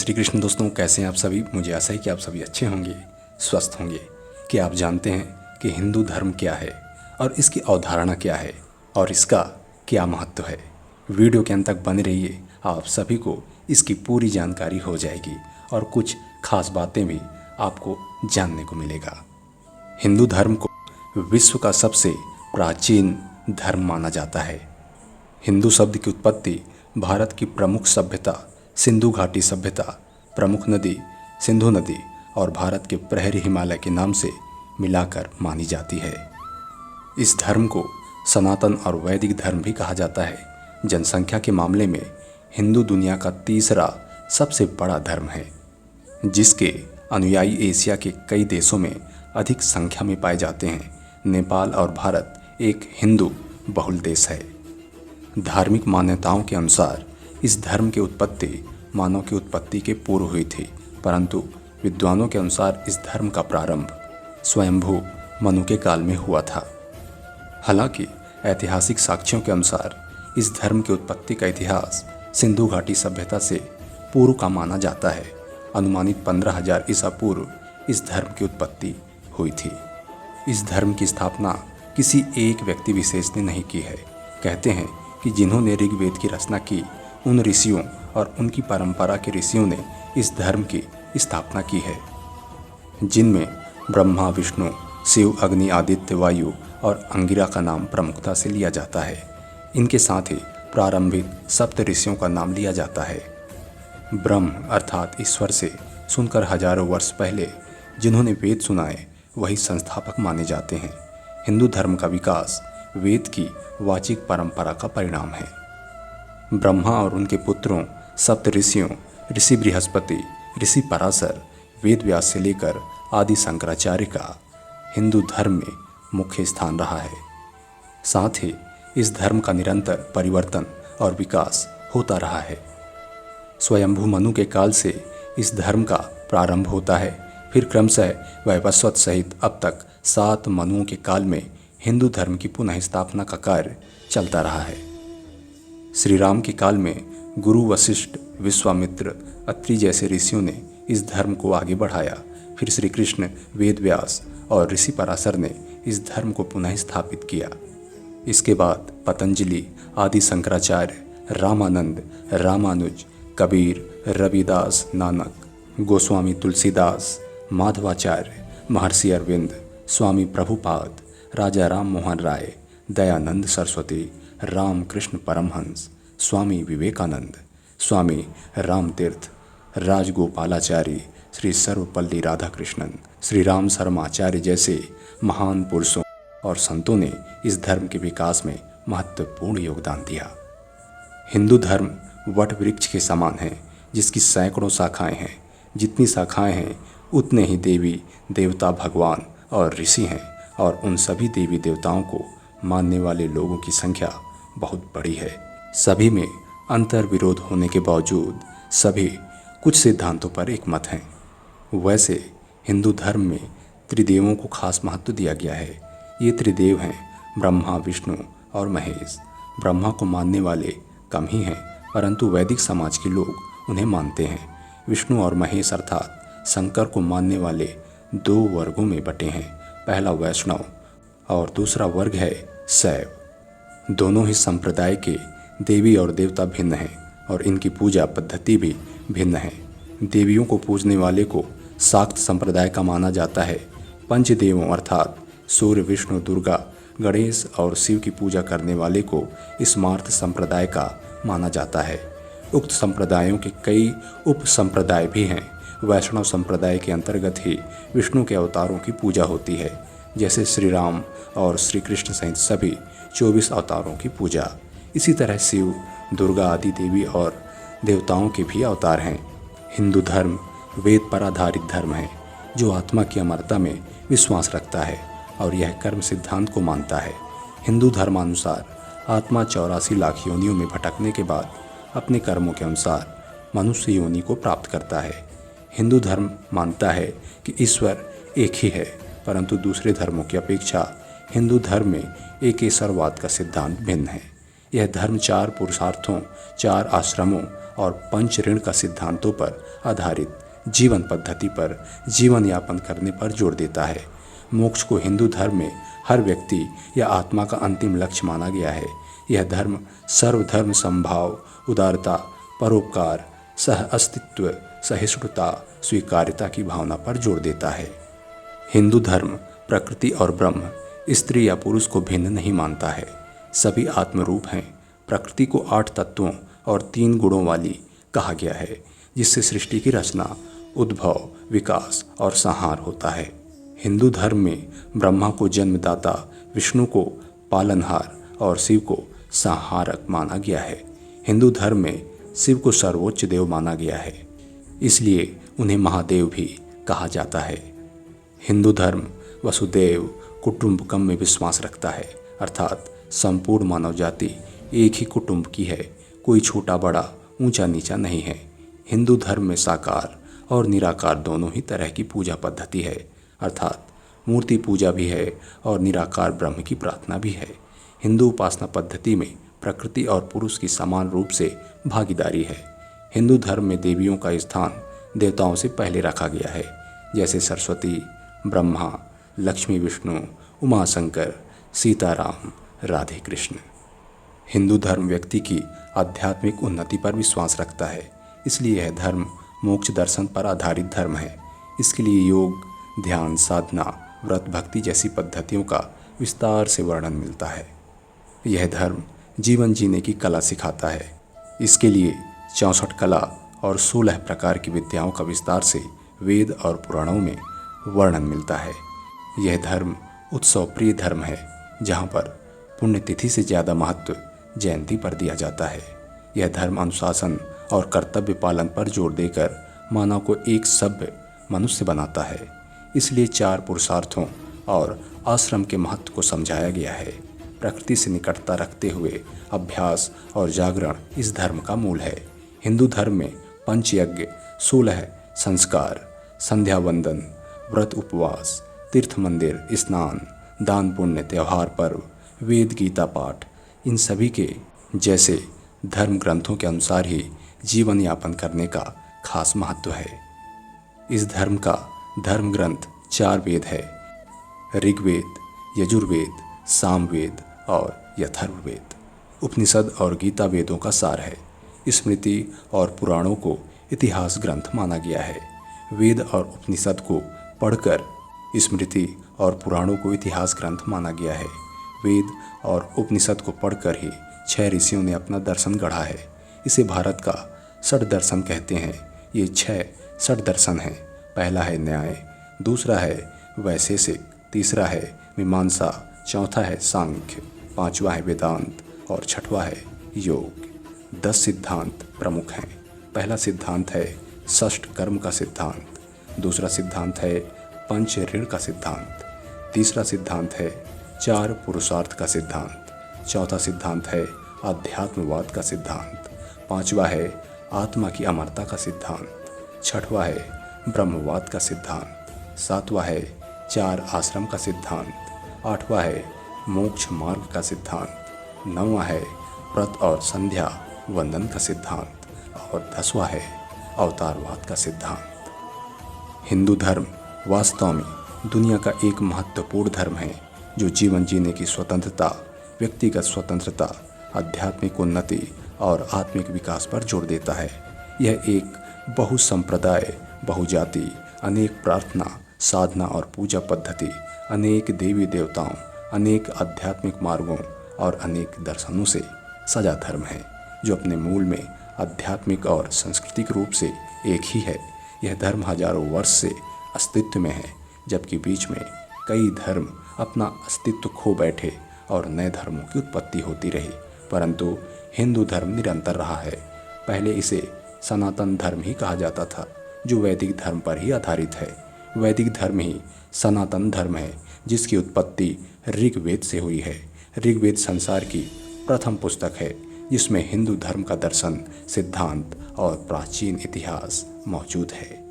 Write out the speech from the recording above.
श्री कृष्ण दोस्तों, कैसे हैं आप सभी। मुझे आशा है कि आप सभी अच्छे होंगे, स्वस्थ होंगे। कि आप जानते हैं कि हिंदू धर्म क्या है और इसकी अवधारणा क्या है और इसका क्या महत्व है। वीडियो के अंत तक बने रहिए, आप सभी को इसकी पूरी जानकारी हो जाएगी और कुछ खास बातें भी आपको जानने को मिलेगा। हिंदू धर्म को विश्व का सबसे प्राचीन धर्म माना जाता है। हिंदू शब्द की उत्पत्ति भारत की प्रमुख सभ्यता सिंधु घाटी सभ्यता, प्रमुख नदी सिंधु नदी और भारत के प्रहरी हिमालय के नाम से मिलाकर मानी जाती है। इस धर्म को सनातन और वैदिक धर्म भी कहा जाता है। जनसंख्या के मामले में हिंदू दुनिया का तीसरा सबसे बड़ा धर्म है, जिसके अनुयायी एशिया के कई देशों में अधिक संख्या में पाए जाते हैं। नेपाल और भारत एक हिंदू बहुल देश है। धार्मिक मान्यताओं के अनुसार इस धर्म की उत्पत्ति मानव की उत्पत्ति के पूर्व हुई थी, परंतु विद्वानों के अनुसार इस धर्म का प्रारंभ स्वयंभू मनु के काल में हुआ था। हालांकि ऐतिहासिक साक्ष्यों के अनुसार इस धर्म की उत्पत्ति का इतिहास सिंधु घाटी सभ्यता से पूर्व का माना जाता है। अनुमानित 15,000 ईसा पूर्व इस धर्म की उत्पत्ति हुई थी। इस धर्म की स्थापना किसी एक व्यक्ति विशेष ने नहीं की है। कहते हैं कि जिन्होंने ऋग्वेद की रचना की, उन ऋषियों और उनकी परंपरा के ऋषियों ने इस धर्म की स्थापना की है, जिनमें ब्रह्मा, विष्णु, शिव, अग्नि, आदित्य, वायु और अंगिरा का नाम प्रमुखता से लिया जाता है। इनके साथ ही प्रारंभिक सप्त ऋषियों का नाम लिया जाता है। ब्रह्म अर्थात ईश्वर से सुनकर हजारों वर्ष पहले जिन्होंने वेद सुनाए, वही संस्थापक माने जाते हैं। हिंदू धर्म का विकास वेद की वाचिक परंपरा का परिणाम है। ब्रह्मा और उनके पुत्रों सप्त ऋषियों, ऋषि बृहस्पति, ऋषि पराशर, वेद व्यास से लेकर आदि शंकराचार्य का हिंदू धर्म में मुख्य स्थान रहा है। साथ ही इस धर्म का निरंतर परिवर्तन और विकास होता रहा है। स्वयंभू मनु के काल से इस धर्म का प्रारंभ होता है, फिर क्रमशः वैवस्वत सहित अब तक 7 मनुओं के काल में हिंदू धर्म की पुनः स्थापना का कार्य चलता रहा है। श्री राम के काल में गुरु वशिष्ठ, विश्वामित्र, अत्रि जैसे ऋषियों ने इस धर्म को आगे बढ़ाया। फिर श्री कृष्ण, वेद व्यास और ऋषि पराशर ने इस धर्म को पुनः स्थापित किया। इसके बाद पतंजलि, आदि शंकराचार्य, रामानंद, रामानुज, कबीर, रविदास, नानक, गोस्वामी तुलसीदास, माधवाचार्य, महर्षि अरविंद, स्वामी प्रभुपाद, राजा राम मोहन राय, दयानंद सरस्वती, रामकृष्ण परमहंस, स्वामी विवेकानंद, स्वामी रामतीर्थ, राजगोपालाचारी, श्री सर्वपल्ली राधाकृष्णन, श्री राम शर्माचार्य जैसे महान पुरुषों और संतों ने इस धर्म के विकास में महत्वपूर्ण योगदान दिया। हिंदू धर्म वट वृक्ष के समान है, जिसकी सैकड़ों शाखाएं हैं। जितनी शाखाएं हैं उतने ही देवी देवता, भगवान और ऋषि हैं, और उन सभी देवी देवताओं को मानने वाले लोगों की संख्या बहुत बड़ी है। सभी में अंतर विरोध होने के बावजूद सभी कुछ सिद्धांतों पर एक मत हैं। वैसे हिंदू धर्म में त्रिदेवों को खास महत्व दिया गया है। ये त्रिदेव हैं ब्रह्मा, विष्णु और महेश। ब्रह्मा को मानने वाले कम ही हैं, परंतु वैदिक समाज के लोग उन्हें मानते हैं। विष्णु और महेश अर्थात शंकर को मानने वाले 2 वर्गों में बटे हैं। पहला वैष्णव और दूसरा वर्ग है शैव। दोनों ही संप्रदाय के देवी और देवता भिन्न हैं और इनकी पूजा पद्धति भी भिन्न है। देवियों को पूजने वाले को शाक्त संप्रदाय का माना जाता है। पंचदेवों अर्थात सूर्य, विष्णु, दुर्गा, गणेश और शिव की पूजा करने वाले को स्मार्त संप्रदाय का माना जाता है। उक्त संप्रदायों के कई उप संप्रदाय भी हैं। वैष्णव संप्रदाय के अंतर्गत ही विष्णु के अवतारों की पूजा होती है, जैसे श्री राम और श्री कृष्ण सहित सभी 24 अवतारों की पूजा। इसी तरह शिव, दुर्गा आदि देवी और देवताओं के भी अवतार हैं। हिंदू धर्म वेद पर आधारित धर्म है, जो आत्मा की अमरता में विश्वास रखता है और यह कर्म सिद्धांत को मानता है। हिंदू धर्मानुसार आत्मा 84 लाख योनियों में भटकने के बाद अपने कर्मों के अनुसार मनुष्य योनि को प्राप्त करता है। हिंदू धर्म मानता है कि ईश्वर एक ही है, परंतु दूसरे धर्मों की अपेक्षा हिंदू धर्म में एकेश्वरवाद का सिद्धांत भिन्न है। यह धर्म 4 पुरुषार्थों, 4 आश्रमों और पंच ऋण का सिद्धांतों पर आधारित जीवन पद्धति पर जीवन यापन करने पर जोर देता है। मोक्ष को हिंदू धर्म में हर व्यक्ति या आत्मा का अंतिम लक्ष्य माना गया है। यह धर्म सर्वधर्म समभाव, उदारता, परोपकार, सह अस्तित्व, सहिष्णुता, स्वीकार्यता की भावना पर जोर देता है। हिंदू धर्म प्रकृति और ब्रह्म, स्त्री या पुरुष को भिन्न नहीं मानता है। सभी आत्मरूप हैं। प्रकृति को 8 तत्वों और 3 गुणों वाली कहा गया है, जिससे सृष्टि की रचना, उद्भव, विकास और संहार होता है। हिंदू धर्म में ब्रह्मा को जन्मदाता, विष्णु को पालनहार और शिव को संहारक माना गया है। हिंदू धर्म में शिव को सर्वोच्च देव माना गया है, इसलिए उन्हें महादेव भी कहा जाता है। हिंदू धर्म वसुदेव कुटुंबकम में विश्वास रखता है, अर्थात संपूर्ण मानव जाति एक ही कुटुंब की है, कोई छोटा बड़ा, ऊंचा नीचा नहीं है। हिंदू धर्म में साकार और निराकार दोनों ही तरह की पूजा पद्धति है, अर्थात मूर्ति पूजा भी है और निराकार ब्रह्म की प्रार्थना भी है। हिंदू उपासना पद्धति में प्रकृति और पुरुष की समान रूप से भागीदारी है। हिंदू धर्म में देवियों का स्थान देवताओं से पहले रखा गया है, जैसे सरस्वती, ब्रह्मा, लक्ष्मी, विष्णु, उमा शंकर, सीताराम, राधे कृष्ण। हिंदू धर्म व्यक्ति की आध्यात्मिक उन्नति पर विश्वास रखता है, इसलिए यह धर्म मोक्ष दर्शन पर आधारित धर्म है। इसके लिए योग, ध्यान, साधना, व्रत, भक्ति जैसी पद्धतियों का विस्तार से वर्णन मिलता है। यह धर्म जीवन जीने की कला सिखाता है। इसके लिए 64 कला और 16 प्रकार की विद्याओं का विस्तार से वेद और पुराणों में वर्णन मिलता है। यह धर्म उत्सव प्रिय धर्म है, जहाँ पर पुण्यतिथि से ज़्यादा महत्व जयंती पर दिया जाता है। यह धर्म अनुशासन और कर्तव्य पालन पर जोर देकर मानव को एक सभ्य मनुष्य बनाता है। इसलिए 4 पुरुषार्थों और आश्रम के महत्व को समझाया गया है। प्रकृति से निकटता रखते हुए अभ्यास और जागरण इस धर्म का मूल है। हिंदू धर्म में पंचयज्ञ, 16 संस्कार, संध्या वंदन, व्रत, उपवास, तीर्थ मंदिर, स्नान, दान, पुण्य, त्योहार, पर्व, वेद, गीता पाठ, इन सभी के जैसे धर्म ग्रंथों के अनुसार ही जीवन यापन करने का खास महत्व है। इस धर्म का धर्म ग्रंथ 4 वेद है: ऋग्वेद, यजुर्वेद, सामवेद और अथर्ववेद। उपनिषद और गीता वेदों का सार है। स्मृति और पुराणों को इतिहास ग्रंथ माना गया है। वेद और उपनिषद को पढ़कर स्मृति और पुराणों को इतिहास ग्रंथ माना गया है। वेद और उपनिषद को पढ़कर ही 6 ऋषियों ने अपना दर्शन गढ़ा है। इसे भारत का षड दर्शन कहते हैं। ये 6 षड दर्शन हैं। पहला है न्याय, दूसरा है वैशेषिक, तीसरा है मीमांसा, चौथा है सांख्य, 5वां है वेदांत और 6वां है योग। 10 सिद्धांत प्रमुख हैं। पहला सिद्धांत है षष्ठ कर्म का सिद्धांत, दूसरा सिद्धांत है पंच ऋण का सिद्धांत, तीसरा सिद्धांत है 4 पुरुषार्थ का सिद्धांत, चौथा सिद्धांत है आध्यात्मवाद का सिद्धांत, 5वां है आत्मा की अमरता का सिद्धांत, 6वां है ब्रह्मवाद का सिद्धांत, 7वां है 4 आश्रम का सिद्धांत, 8वां है मोक्ष मार्ग का सिद्धांत, 9वां है व्रत और संध्या वंदन का सिद्धांत और 10वां है अवतारवाद का सिद्धांत। हिंदू धर्म वास्तव में दुनिया का एक महत्वपूर्ण धर्म है जो जीवन जीने की स्वतंत्रता, व्यक्तिगत स्वतंत्रता, आध्यात्मिक उन्नति और आत्मिक विकास पर जोर देता है। यह एक बहुसंप्रदाय, बहुजाति, अनेक प्रार्थना, साधना और पूजा पद्धति, अनेक देवी देवताओं, अनेक आध्यात्मिक मार्गों और अनेक दर्शनों से सजा धर्म है जो अपने मूल में आध्यात्मिक और सांस्कृतिक रूप से एक ही है। यह धर्म हजारों वर्ष से अस्तित्व में है, जबकि बीच में कई धर्म अपना अस्तित्व खो बैठे और नए धर्मों की उत्पत्ति होती रही, परंतु हिंदू धर्म निरंतर रहा है। पहले इसे सनातन धर्म ही कहा जाता था, जो वैदिक धर्म पर ही आधारित है। वैदिक धर्म ही सनातन धर्म है, जिसकी उत्पत्ति ऋग्वेद से हुई है। ऋग्वेद संसार की प्रथम पुस्तक है, जिसमें हिंदू धर्म का दर्शन, सिद्धांत और प्राचीन इतिहास मौजूद है।